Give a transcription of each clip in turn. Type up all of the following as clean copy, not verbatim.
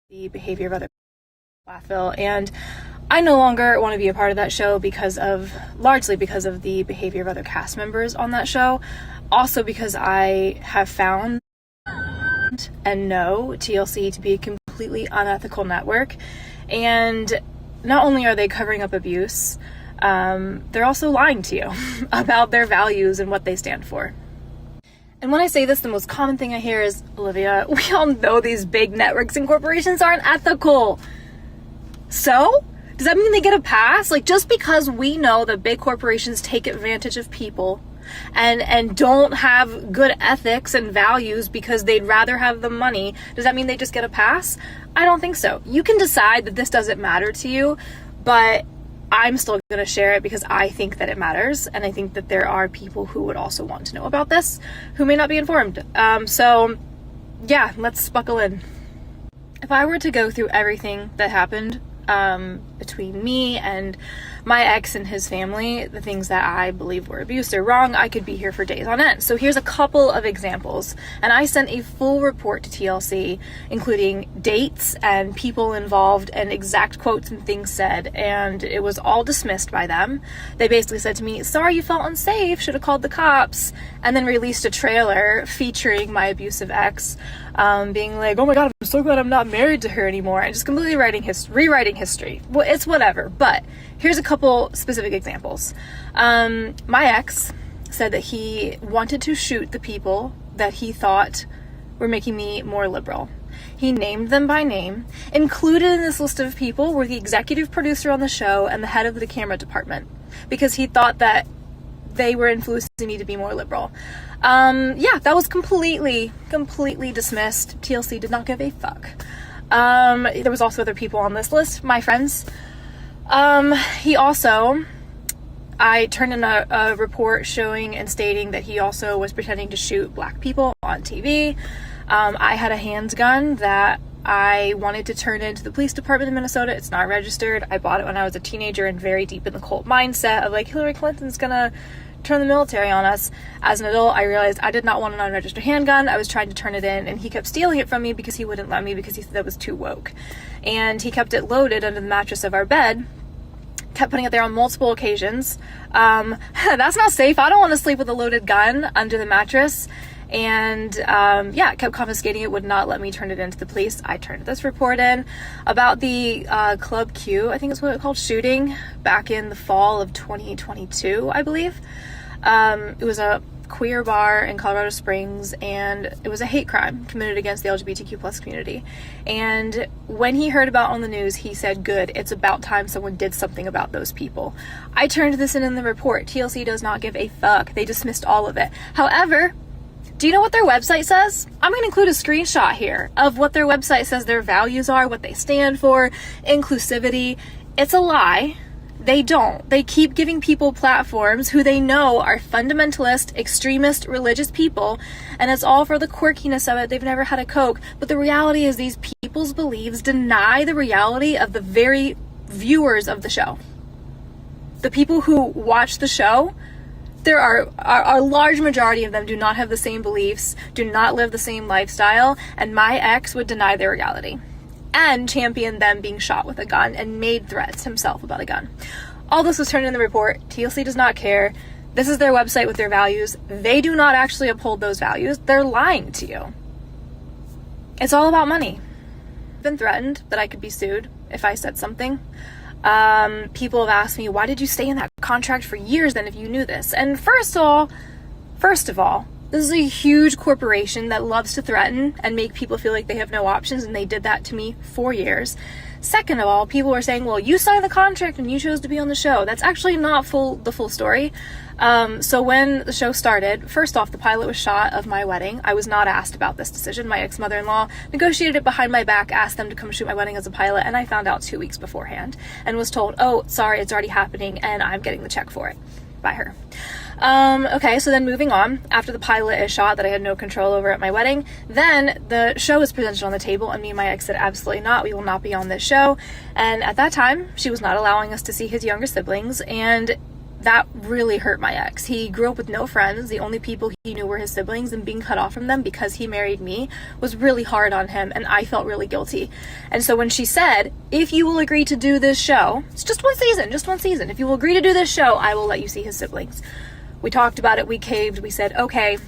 the behavior of other Plathville, and I no longer want to be a part of that show largely because of the behavior of other cast members on that show. Also because I have found and know TLC to be a completely unethical network, and not only are they covering up abuse, they're also lying to you about their values and what they stand for. And when I say this, the most common thing I hear is, Olivia, we all know these big networks and corporations aren't ethical. So? Does that mean they get a pass? Like, just because we know that big corporations take advantage of people and don't have good ethics and values because they'd rather have the money, does that mean they just get a pass? I don't think so. You can decide that this doesn't matter to you, but I'm still going to share it because I think that it matters, and I think that there are people who would also want to know about this who may not be informed. So yeah, let's buckle in. If I were to go through everything that happened between me and my ex and his family, the things that I believe were abuse or wrong, I could be here for days on end. So here's a couple of examples. And I sent a full report to TLC, including dates and people involved and exact quotes and things said, and it was all dismissed by them. They basically said to me, sorry you felt unsafe, should have called the cops, and then released a trailer featuring my abusive ex, being like, oh my god, I'm so glad I'm not married to her anymore, and just completely rewriting history. Well, it's whatever, but here's a couple specific examples. My ex said that he wanted to shoot the people that he thought were making me more liberal. He named them by name. Included in this list of people were the executive producer on the show and the head of the camera department, because he thought that they were influencing me to be more liberal. Yeah, that was completely dismissed. TLC did not give a fuck. There was also other people on this list, my friends. I turned in a report showing and stating that he also was pretending to shoot black people on TV. I had a handgun that I wanted to turn into the police department in Minnesota. It's not registered. I bought it when I was a teenager and very deep in the cult mindset of like, Hillary Clinton's gonna turn the military on us. As an adult, I realized I did not want an unregistered handgun. I was trying to turn it in, and he kept stealing it from me because he wouldn't let me, because he said that was too woke. And he kept it loaded under the mattress of our bed, kept putting it there on multiple occasions. That's not safe. I don't want to sleep with a loaded gun under the mattress. And yeah, kept confiscating it, would not let me turn it into the police. I turned this report in about the Club Q, I think is what it's called, shooting back in the fall of 2022, I believe. It was a queer bar in Colorado Springs, and it was a hate crime committed against the LGBTQ plus community. And when he heard about it on the news, he said, good, it's about time someone did something about those people. I turned this in the report. TLC does not give a fuck. They dismissed all of it. However, do you know what their website says? I'm going to include a screenshot here of what their website says their values are, what they stand for, inclusivity. It's a lie. They don't. They keep giving people platforms who they know are fundamentalist, extremist, religious people, and it's all for the quirkiness of it. They've never had a Coke. But the reality is these people's beliefs deny the reality of the very viewers of the show. The people who watch the show, there are a large majority of them do not have the same beliefs, do not live the same lifestyle, and my ex would deny their reality and champion them being shot with a gun and made threats himself about a gun. All this was turned in the report. TLC does not care. This is their website with their values. They do not actually uphold those values. They're lying to you. It's all about money. I've been threatened that I could be sued if I said something. People have asked me, why did you stay in that contract for years then if you knew this? And first of all, this is a huge corporation that loves to threaten and make people feel like they have no options, and they did that to me for years. Second of all, people were saying, well, you signed the contract and you chose to be on the show. That's actually not the full story. So when the show started, first off, the pilot was shot of my wedding. I was not asked about this decision. My ex-mother-in-law negotiated it behind my back, asked them to come shoot my wedding as a pilot, and I found out 2 weeks beforehand and was told, oh, sorry, it's already happening and I'm getting the check for it by her. Okay, so then moving on, after the pilot is shot that I had no control over at my wedding, then the show was presented on the table, and me and my ex said, absolutely not, we will not be on this show. And at that time, she was not allowing us to see his younger siblings, and that really hurt my ex. He grew up with no friends. The only people he knew were his siblings, and being cut off from them because he married me was really hard on him, and I felt really guilty. And so when she said, if you will agree to do this show, it's just one season, if you will agree to do this show, I will let you see his siblings. We talked about it, we caved, we said, okay.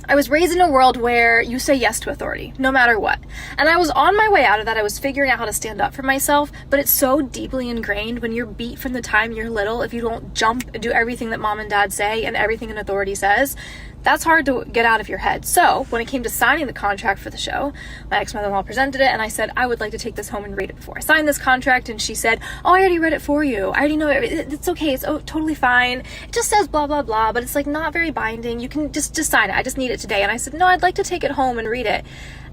I was raised in a world where you say yes to authority, no matter what. And I was on my way out of that. I was figuring out how to stand up for myself, but it's so deeply ingrained when you're beat from the time you're little. If you don't jump and do everything that mom and dad say and everything an authority says, that's hard to get out of your head. So when it came to signing the contract for the show, my ex-mother-in-law presented it, and I said, I would like to take this home and read it before I sign this contract. And she said, oh, I already read it for you. I already know it. It's okay. It's totally fine. It just says blah, blah, blah, but it's like not very binding. You can just sign it. I just need it today. And I said, no, I'd like to take it home and read it.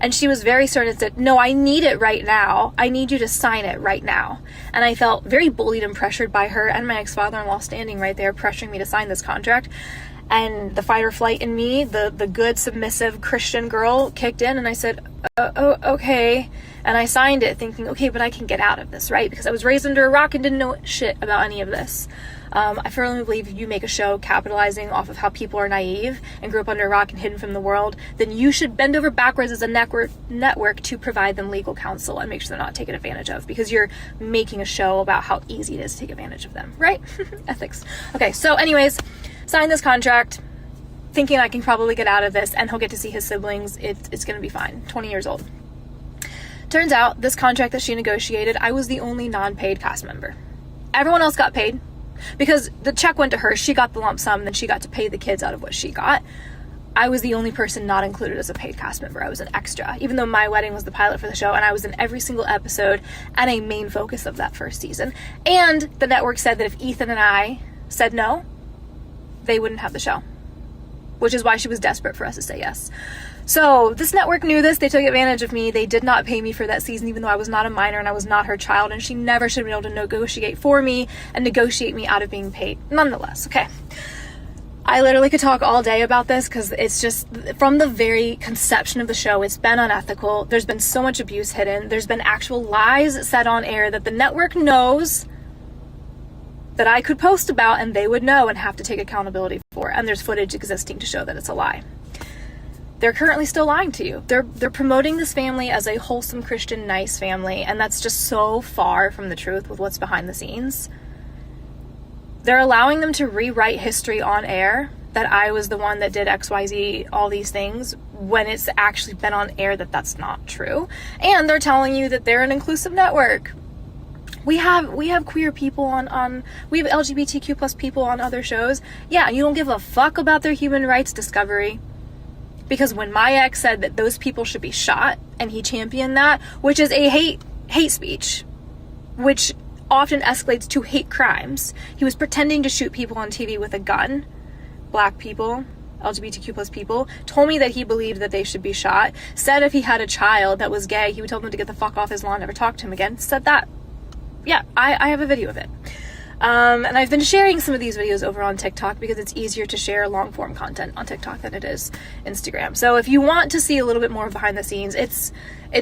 And she was very certain and said, no, I need it right now. I need you to sign it right now. And I felt very bullied and pressured by her and my ex-father-in-law standing right there pressuring me to sign this contract. And the fight or flight in me, the good, submissive Christian girl kicked in, and I said, okay. And I signed it thinking, okay, but I can get out of this, right? Because I was raised under a rock and didn't know shit about any of this. I firmly believe if you make a show capitalizing off of how people are naive and grew up under a rock and hidden from the world, then you should bend over backwards as a network to provide them legal counsel and make sure they're not taken advantage of, because you're making a show about how easy it is to take advantage of them, right? Ethics. Okay, so anyways, sign this contract thinking I can probably get out of this and he'll get to see his siblings. It's going to be fine. 20 years old. Turns out this contract that she negotiated, I was the only non-paid cast member. Everyone else got paid because the check went to her. She got the lump sum, then she got to pay the kids out of what she got. I was the only person not included as a paid cast member. I was an extra, even though my wedding was the pilot for the show, and I was in every single episode and a main focus of that first season. And the network said that if Ethan and I said no, they wouldn't have the show, which is why she was desperate for us to say yes. So this network knew this. They took advantage of me. They did not pay me for that season, even though I was not a minor and I was not her child, and she never should have been able to negotiate for me and negotiate me out of being paid. Nonetheless, okay. I literally could talk all day about this because it's just, from the very conception of the show, it's been unethical. There's been so much abuse hidden. There's been actual lies said on air that the network knows that I could post about and they would know and have to take accountability for. And there's footage existing to show that it's a lie. They're currently still lying to you. They're promoting this family as a wholesome Christian, nice family, and that's just so far from the truth with what's behind the scenes. They're allowing them to rewrite history on air, that I was the one that did XYZ, all these things, when it's actually been on air that that's not true. And they're telling you that they're an inclusive network. We have queer people on we have LGBTQ plus people on other shows. Yeah, you don't give a fuck about their human rights discovery. Because when my ex said that those people should be shot, and he championed that, which is a hate speech, which often escalates to hate crimes. He was pretending to shoot people on TV with a gun, black people, LGBTQ plus people, told me that he believed that they should be shot, said if he had a child that was gay, he would tell them to get the fuck off his lawn, never talk to him again, said that. Yeah, I have a video of it. And I've been sharing some of these videos over on TikTok because it's easier to share long form content on TikTok than it is Instagram. So if you want to see a little bit more behind the scenes, it's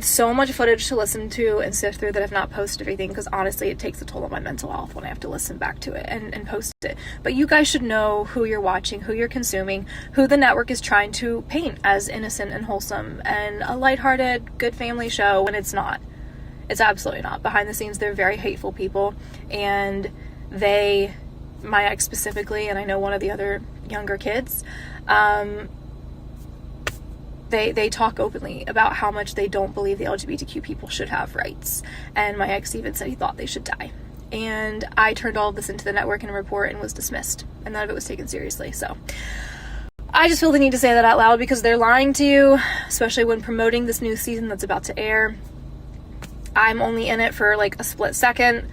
so much footage to listen to and sift through that I've not posted everything, because honestly it takes a toll on my mental health when I have to listen back to it and post it. But you guys should know who you're watching, who you're consuming, who the network is trying to paint as innocent and wholesome and a lighthearted, good family show when it's not. It's absolutely not. Behind the scenes, they're very hateful people, and my ex specifically, and I know one of the other younger kids, they talk openly about how much they don't believe the LGBTQ people should have rights. And my ex even said he thought they should die. And I turned all of this into the network in a report and was dismissed, and none of it was taken seriously. So I just feel the need to say that out loud because they're lying to you, especially when promoting this new season that's about to air. I'm only in it for like a split second.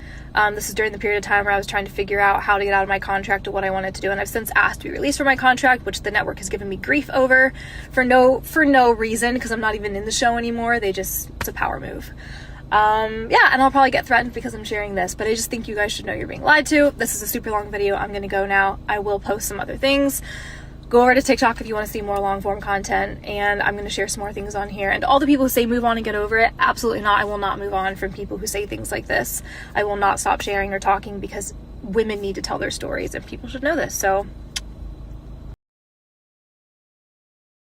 This is during the period of time where I was trying to figure out how to get out of my contract or what I wanted to do, and I've since asked to be released from my contract, which the network has given me grief over for no reason, because I'm not even in the show anymore. It's a power move. Yeah, and I'll probably get threatened because I'm sharing this, but I just think you guys should know you're being lied to. This is a super long video. I'm gonna go now. I will post some other things. Go over to TikTok if you want to see more long form content, and I'm going to share some more things on here. And all the people who say move on and get over it, absolutely not. I will not move on from people who say things like this. I will not stop sharing or talking because women need to tell their stories, and people should know this. So